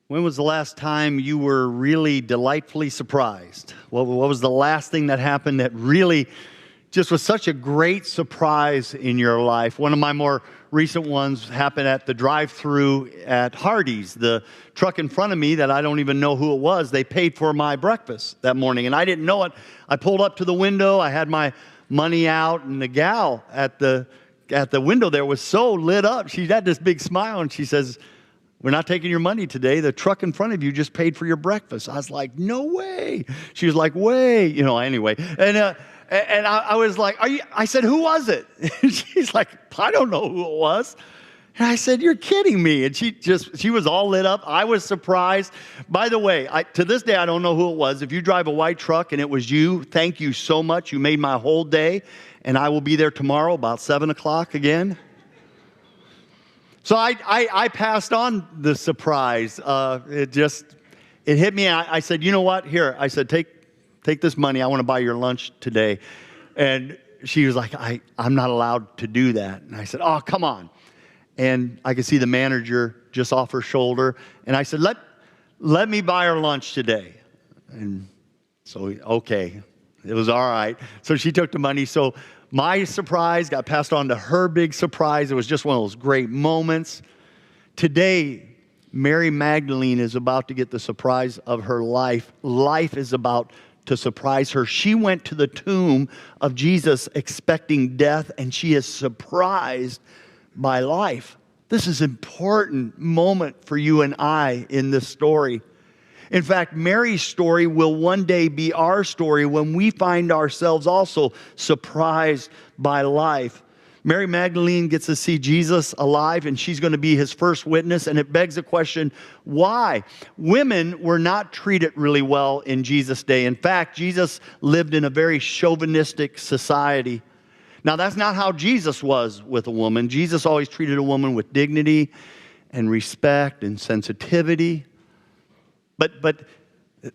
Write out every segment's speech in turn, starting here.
When was the last time you were really delightfully surprised? What was the last thing that happened that really just was such a great surprise in your life? One of my more recent ones happened at the drive-thru at Hardee's. The truck in front of me that I don't even know who it was, they paid for my breakfast that morning, and I didn't know it. I pulled up to the window, I had my money out, and the gal at the window there was so lit up. She had this big smile, and she says, "We're not taking your money today. The truck in front of you just paid for your breakfast." I was like, "No way." She was like, "Way." Anyway. And I was like, I said, "Who was it?" And she's like, "I don't know who it was." And I said, "You're kidding me." And she was all lit up. I was surprised. By the way, to this day, I don't know who it was. If you drive a white truck and it was you, thank you so much. You made my whole day. And I will be there tomorrow about 7 o'clock again. So I passed on the surprise. It hit me. I said, "You know what? Here," I said, take this money. I want to buy your lunch today." And she was like, "I'm not allowed to do that." And I said, "Oh, come on." And I could see the manager just off her shoulder. And I said, let me buy her lunch today. And so, okay, it was all right. So she took the money. So my surprise got passed on to her big surprise. It was just one of those great moments. Today, Mary Magdalene is about to get the surprise of her life. Life is about to surprise her. She went to the tomb of Jesus expecting death, and she is surprised by life. This is an important moment for you and I in this story. In fact, Mary's story will one day be our story when we find ourselves also surprised by life. Mary Magdalene gets to see Jesus alive, and she's going to be his first witness, and it begs the question, why? Women were not treated really well in Jesus' day. In fact, Jesus lived in a very chauvinistic society. Now, that's not how Jesus was with a woman. Jesus always treated a woman with dignity and respect and sensitivity. But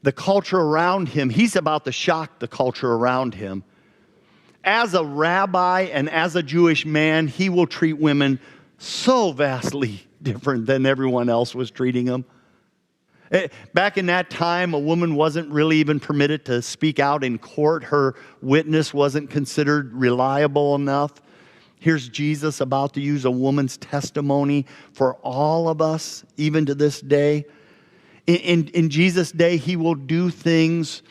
the culture around him, he's about to shock the culture around him. As a rabbi and as a Jewish man, he will treat women so vastly different than everyone else was treating them. Back in that time, a woman wasn't really even permitted to speak out in court. Her witness wasn't considered reliable enough. Here's Jesus about to use a woman's testimony for all of us, even to this day. In Jesus' day, he will do things.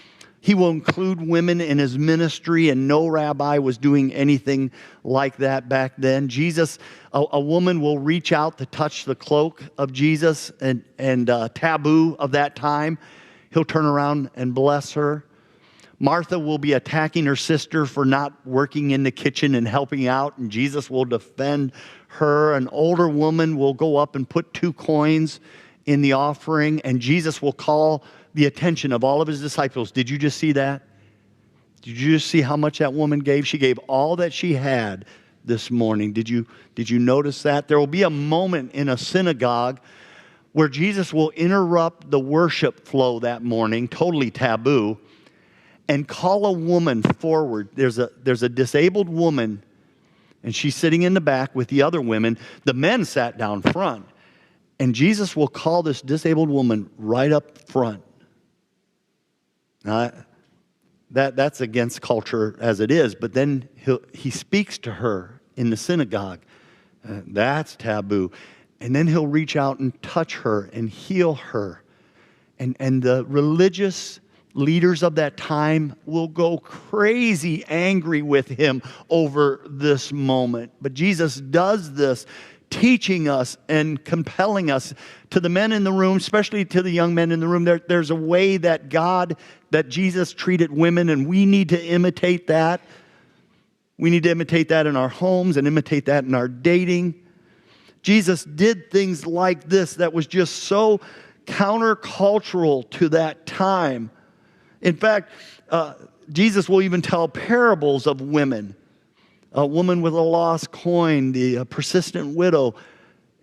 He will include women in his ministry, and no rabbi was doing anything like that back then. Jesus, a woman will reach out to touch the cloak of Jesus, and taboo of that time. He'll turn around and bless her. Martha will be attacking her sister for not working in the kitchen and helping out, and Jesus will defend her. An older woman will go up and put 2 coins in the offering, and Jesus will call the attention of all of his disciples. Did you just see that? Did you just see how much that woman gave? She gave all that she had this morning. Did you notice that? There will be a moment in a synagogue where Jesus will interrupt the worship flow that morning, totally taboo, and call a woman forward. There's a disabled woman, and she's sitting in the back with the other women. The men sat down front, and Jesus will call this disabled woman right up front. Now, that's against culture as it is, but then he speaks to her in the synagogue. That's taboo. And then he'll reach out and touch her and heal her. And the religious leaders of that time will go crazy angry with him over this moment. But Jesus does this, teaching us and compelling us. To the men in the room, especially to the young men in the room, there's a way that Jesus treated women, and we need to imitate that. We need to imitate that in our homes and imitate that in our dating. Jesus did things like this that was just so countercultural to that time. In fact, Jesus will even tell parables of women. A woman with a lost coin, the persistent widow.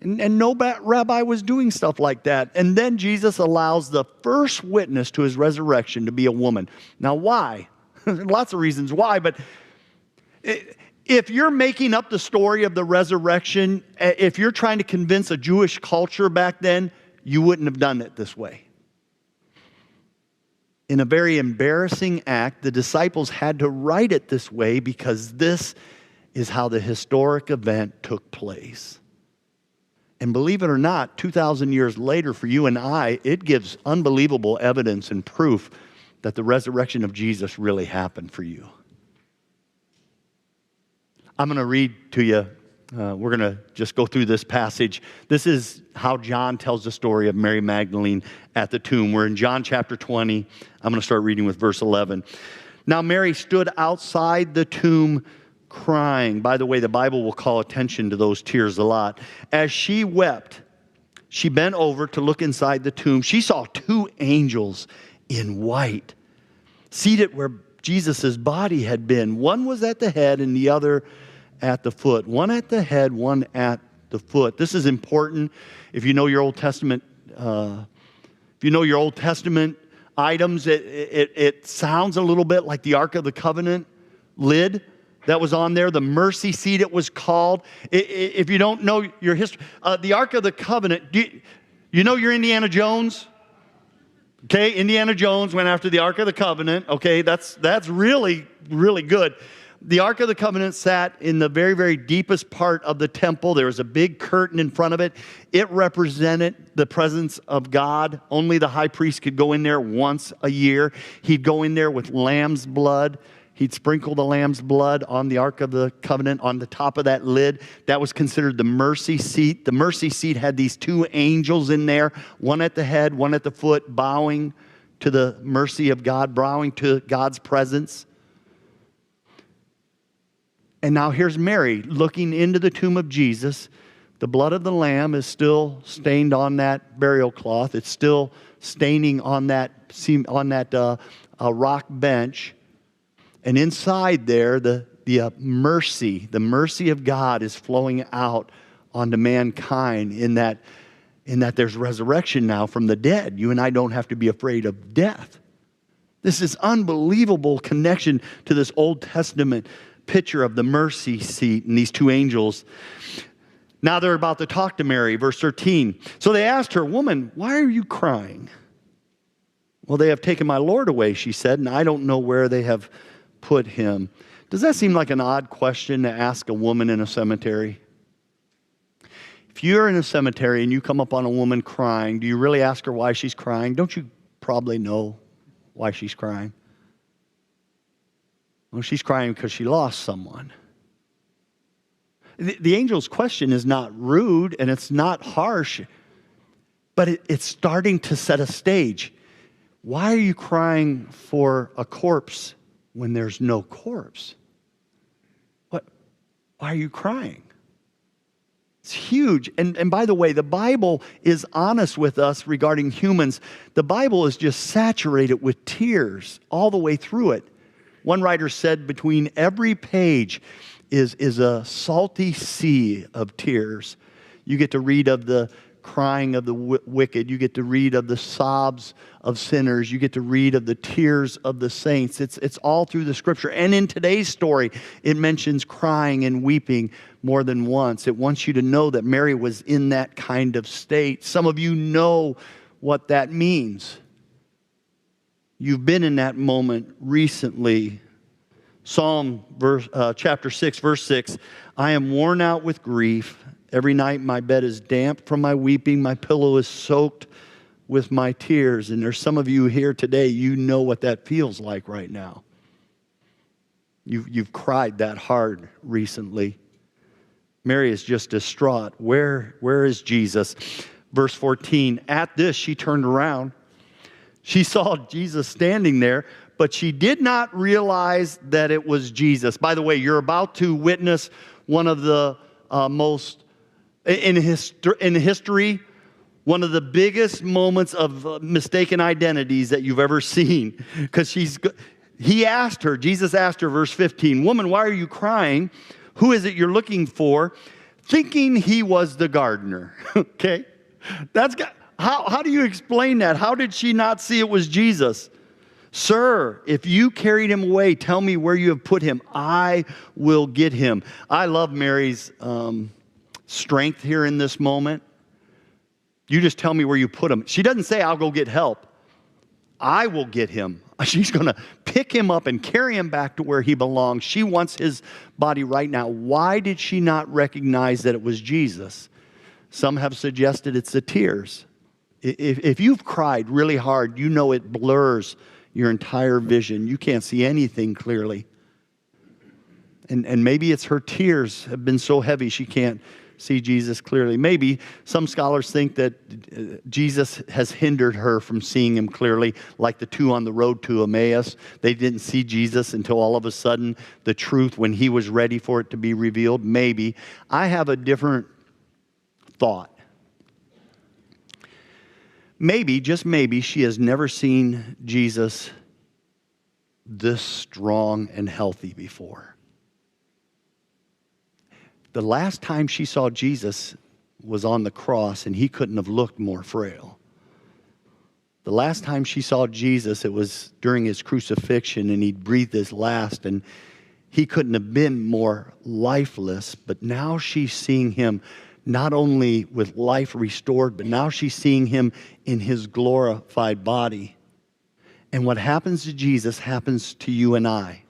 And no rabbi was doing stuff like that. And then Jesus allows the first witness to his resurrection to be a woman. Now, why? Lots of reasons why, but if you're making up the story of the resurrection, if you're trying to convince a Jewish culture back then, you wouldn't have done it this way. In a very embarrassing act, the disciples had to write it this way because this is how the historic event took place. And believe it or not, 2,000 years later for you and I, it gives unbelievable evidence and proof that the resurrection of Jesus really happened for you. I'm going to read to you. We're going to just go through this passage. This is how John tells the story of Mary Magdalene at the tomb. We're in John chapter 20. I'm going to start reading with verse 11. Now Mary stood outside the tomb crying. By the way, the Bible will call attention to those tears a lot. As she wept, she bent over to look inside the tomb. She saw two angels in white, seated where Jesus' body had been. One was at the head and the other at the foot. One at the head, one at the foot. This is important. If you know your Old Testament, items, it sounds a little bit like the Ark of the Covenant lid that was on there, the mercy seat it was called. If you don't know your history, the Ark of the Covenant, you know your Indiana Jones? Okay, Indiana Jones went after the Ark of the Covenant. Okay, that's really, really good. The Ark of the Covenant sat in the very, very deepest part of the temple. There was a big curtain in front of it. It represented the presence of God. Only the high priest could go in there once a year. He'd go in there with lamb's blood. He'd sprinkle the lamb's blood on the Ark of the Covenant on the top of that lid. That was considered the mercy seat. The mercy seat had these two angels in there, one at the head, one at the foot, bowing to the mercy of God, bowing to God's presence. And now here's Mary looking into the tomb of Jesus. The blood of the lamb is still stained on that burial cloth. It's still staining on that rock bench. And inside there, the mercy of God is flowing out onto mankind in that there's resurrection now from the dead. You and I don't have to be afraid of death. This is unbelievable connection to this Old Testament picture of the mercy seat and these two angels. Now they're about to talk to Mary, verse 13. So they asked her, "Woman, why are you crying?" "Well, they have taken my Lord away," she said, "and I don't know where they have put him." Does that seem like an odd question to ask a woman in a cemetery? If you're in a cemetery and you come up on a woman crying, do you really ask her why she's crying? Don't you probably know why she's crying? Well, she's crying because she lost someone. The angel's question is not rude and it's not harsh, but it's starting to set a stage. Why are you crying for a corpse when there's no corpse? Why are you crying? It's huge. And by the way, the Bible is honest with us regarding humans. The Bible is just saturated with tears all the way through it. One writer said between every page is a salty sea of tears. You get to read of the crying of the wicked. You get to read of the sobs of sinners. You get to read of the tears of the saints. It's all through the Scripture. And in today's story, it mentions crying and weeping more than once. It wants you to know that Mary was in that kind of state. Some of you know what that means. You've been in that moment recently. Psalm chapter 6, verse 6, "I am worn out with grief. Every night my bed is damp from my weeping. My pillow is soaked with my tears." And there's some of you here today, you know what that feels like right now. You've cried that hard recently. Mary is just distraught. Where is Jesus? Verse 14, "At this she turned around. She saw Jesus standing there, but she did not realize that it was Jesus." By the way, you're about to witness one of the most, in history, one of the biggest moments of mistaken identities that you've ever seen. Because Jesus asked her, verse 15, "Woman, why are you crying? Who is it you're looking for?" Thinking he was the gardener. Okay? How do you explain that? How did she not see it was Jesus? "Sir, if you carried him away, tell me where you have put him. I will get him." I love Mary's strength here in this moment. You just tell me where you put him. She doesn't say, I'll go get help. I will get him. She's going to pick him up and carry him back to where he belongs. She wants his body right now. Why did she not recognize that it was Jesus? Some have suggested it's the tears. If you've cried really hard, you know it blurs your entire vision. You can't see anything clearly. And maybe it's her tears have been so heavy she can't see Jesus clearly. Maybe some scholars think that Jesus has hindered her from seeing him clearly, like the two on the road to Emmaus. They didn't see Jesus until all of a sudden the truth, when he was ready for it to be revealed. Maybe. I have a different thought. Maybe, just maybe, she has never seen Jesus this strong and healthy before. The last time she saw Jesus was on the cross, and he couldn't have looked more frail. The last time she saw Jesus, it was during his crucifixion, and he breathed his last, and he couldn't have been more lifeless. But now she's seeing him not only with life restored, but now she's seeing him in his glorified body. And what happens to Jesus happens to you and I.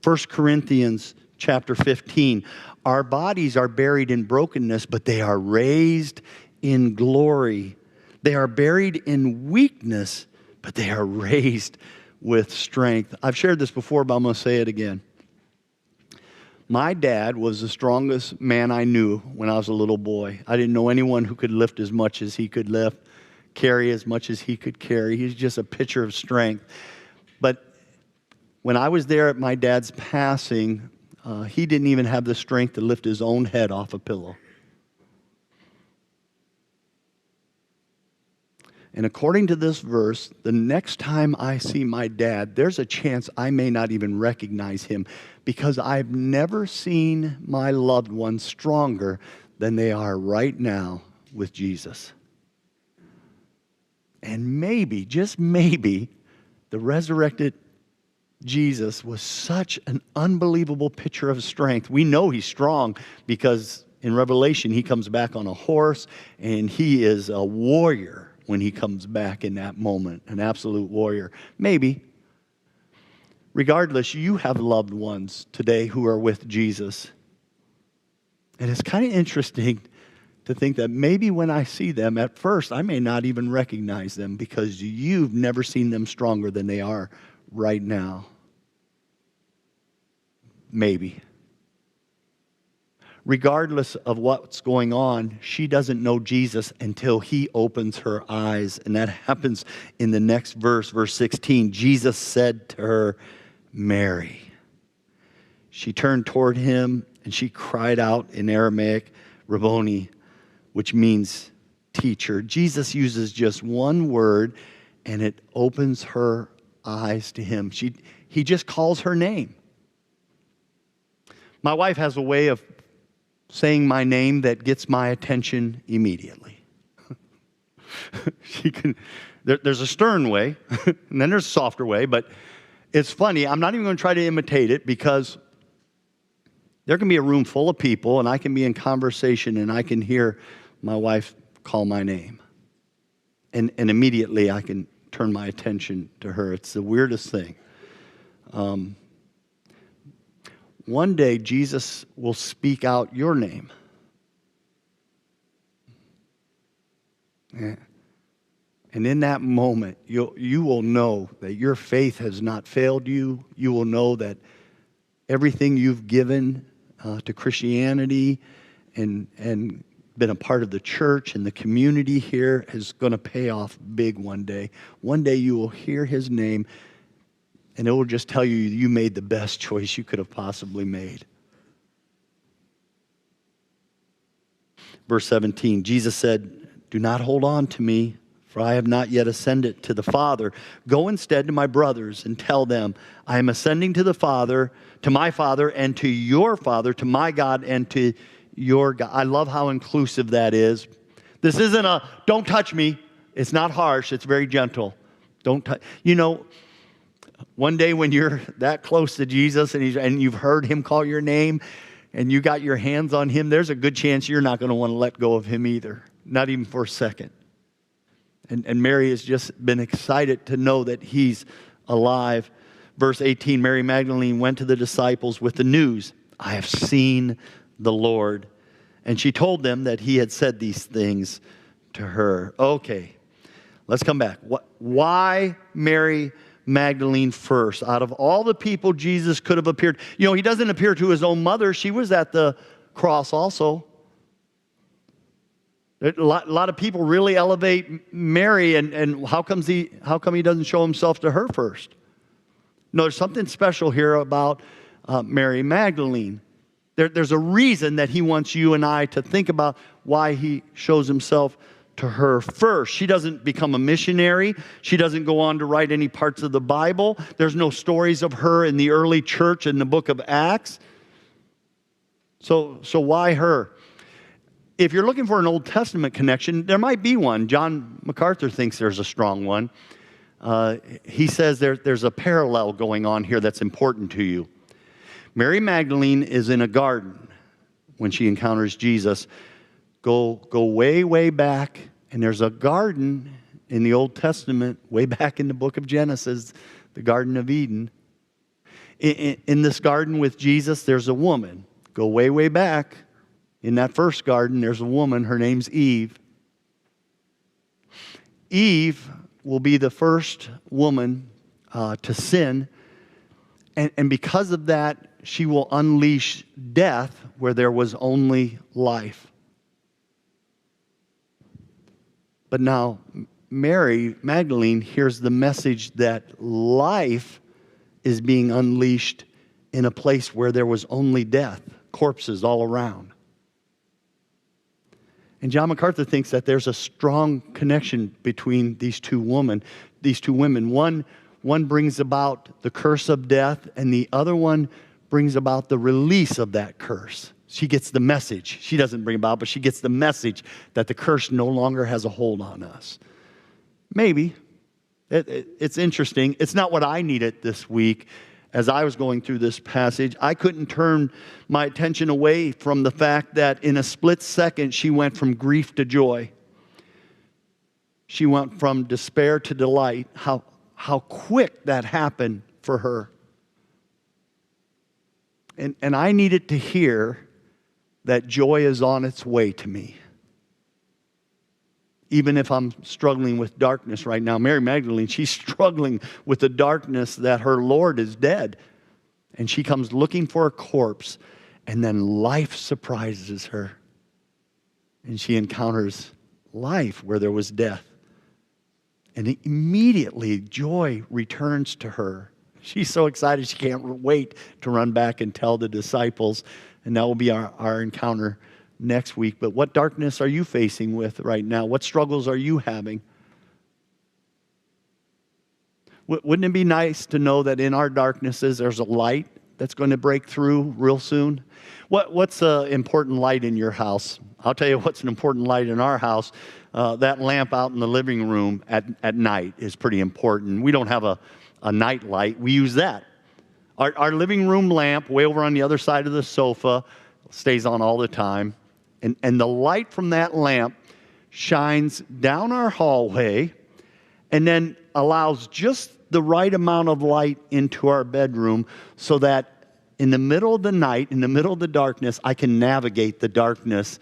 1 Corinthians chapter 15. Our bodies are buried in brokenness, but they are raised in glory. They are buried in weakness, but they are raised with strength. I've shared this before, but I'm going to say it again. My dad was the strongest man I knew when I was a little boy. I didn't know anyone who could lift as much as he could lift, carry as much as he could carry. He's just a picture of strength. But when I was there at my dad's passing, he didn't even have the strength to lift his own head off a pillow. And according to this verse, the next time I see my dad, there's a chance I may not even recognize him, because I've never seen my loved ones stronger than they are right now with Jesus. And maybe, just maybe, the resurrected Jesus was such an unbelievable picture of strength. We know he's strong because in Revelation he comes back on a horse, and he is a warrior when he comes back in that moment, an absolute warrior. Maybe. Regardless, you have loved ones today who are with Jesus. And it's kind of interesting to think that maybe when I see them, at first I may not even recognize them, because you've never seen them stronger than they are right now. Maybe. Regardless of what's going on, she doesn't know Jesus until he opens her eyes. And that happens in the next verse, verse 16. Jesus said to her, Mary. She turned toward him and she cried out in Aramaic, Rabboni, which means teacher. Jesus uses just one word and it opens her eyes to him. He just calls her name. My wife has a way of saying my name that gets my attention immediately. There's a stern way, and then there's a softer way, but it's funny. I'm not even going to try to imitate it, because there can be a room full of people, and I can be in conversation, and I can hear my wife call my name. And immediately I can turn my attention to her. It's the weirdest thing. One day, Jesus will speak out your name. And in that moment, you will know that your faith has not failed you. You will know that everything you've given to Christianity and been a part of the church and the community here is going to pay off big one day. One day you will hear his name, and it will just tell you you made the best choice you could have possibly made. Verse 17, Jesus said, do not hold on to me, for I have not yet ascended to the Father. Go instead to my brothers and tell them, I am ascending to the Father, to my Father, and to your Father, to my God, and to your God. I love how inclusive that is. This isn't a, don't touch me. It's not harsh. It's very gentle. Don't touch. You know, one day when you're that close to Jesus and you've heard him call your name and you got your hands on him, there's a good chance you're not going to want to let go of him either. not even for a second. And Mary has just been excited to know that he's alive. Verse 18, Mary Magdalene went to the disciples with the news, I have seen the Lord. And she told them that he had said these things to her. Okay, let's come back. Why Mary Magdalene first? Out of all the people Jesus could have appeared. You know, he doesn't appear to his own mother. She was at the cross also. A lot of people really elevate Mary, and how come he doesn't show himself to her first? No, there's something special here about Mary Magdalene. There's a reason that he wants you and I to think about why he shows himself to her first. She doesn't become a missionary. She doesn't go on to write any parts of the Bible. There's no stories of her in the early church in the book of Acts. So why her? If you're looking for an Old Testament connection, there might be one. John MacArthur thinks there's a strong one. He says there's a parallel going on here that's important to you. Mary Magdalene is in a garden when she encounters Jesus. Go way, way back, and there's a garden in the Old Testament, way back in the book of Genesis, the Garden of Eden. In this garden with Jesus, there's a woman. Go way, way back. In that first garden, there's a woman. Her name's Eve. Eve will be the first woman to sin. And because of that, she will unleash death where there was only life. But now, Mary Magdalene hears the message that life is being unleashed in a place where there was only death, corpses all around. And John MacArthur thinks that there's a strong connection between these two women. One brings about the curse of death, and the other one brings about the release of that curse. She gets the message. She doesn't bring about, but she gets the message that the curse no longer has a hold on us. Maybe. It's interesting. It's not what I needed this week. As I was going through this passage, I couldn't turn my attention away from the fact that in a split second, she went from grief to joy. She went from despair to delight. How quick that happened for her. And I needed to hear that joy is on its way to me. Even if I'm struggling with darkness right now. Mary Magdalene, she's struggling with the darkness that her Lord is dead. And she comes looking for a corpse, and then life surprises her. And she encounters life where there was death. And immediately joy returns to her. She's so excited she can't wait to run back and tell the disciples. And that will be our encounter next week. But what darkness are you facing with right now? What struggles are you having? Wouldn't it be nice to know that in our darknesses there's a light that's going to break through real soon? What's an important light in your house? I'll tell you what's an important light in our house. That lamp out in the living room at night is pretty important. We don't have a night light. We use that. Our living room lamp way over on the other side of the sofa stays on all the time. And the light from that lamp shines down our hallway and then allows just the right amount of light into our bedroom so that in the middle of the night, in the middle of the darkness, I can navigate the darkness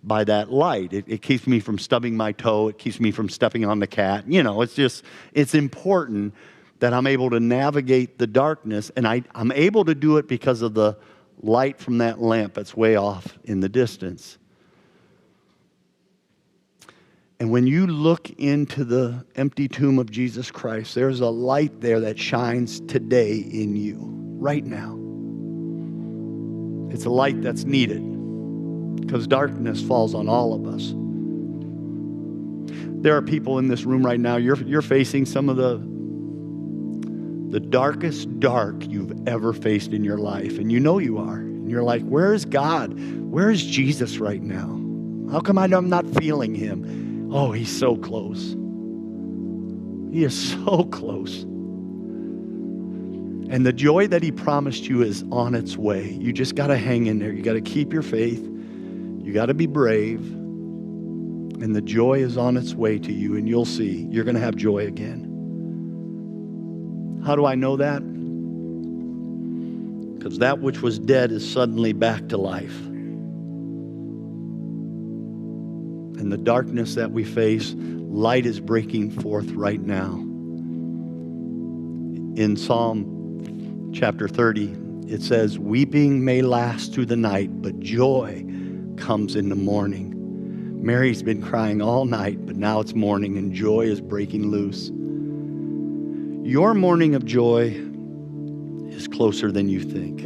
by that light. It keeps me from stubbing my toe. It keeps me from stepping on the cat. You know, it's important that I'm able to navigate the darkness, and I'm able to do it because of the light from that lamp that's way off in the distance. And when you look into the empty tomb of Jesus Christ, there's a light there that shines today in you, right now. It's a light that's needed because darkness falls on all of us. There are people in this room right now, you're facing some of the darkest dark you've ever faced in your life. And you know you are. And you're like, where is God? Where is Jesus right now? How come I'm not feeling him? Oh, he's so close. He is so close. And the joy that he promised you is on its way. You just got to hang in there. You got to keep your faith. You got to be brave. And the joy is on its way to you, and you'll see you're going to have joy again. How do I know that? Because that which was dead is suddenly back to life. And the darkness that we face, light is breaking forth right now. In Psalm chapter 30, it says, weeping may last through the night, but joy comes in the morning. Mary's been crying all night, but now it's morning and joy is breaking loose. Your morning of joy is closer than you think.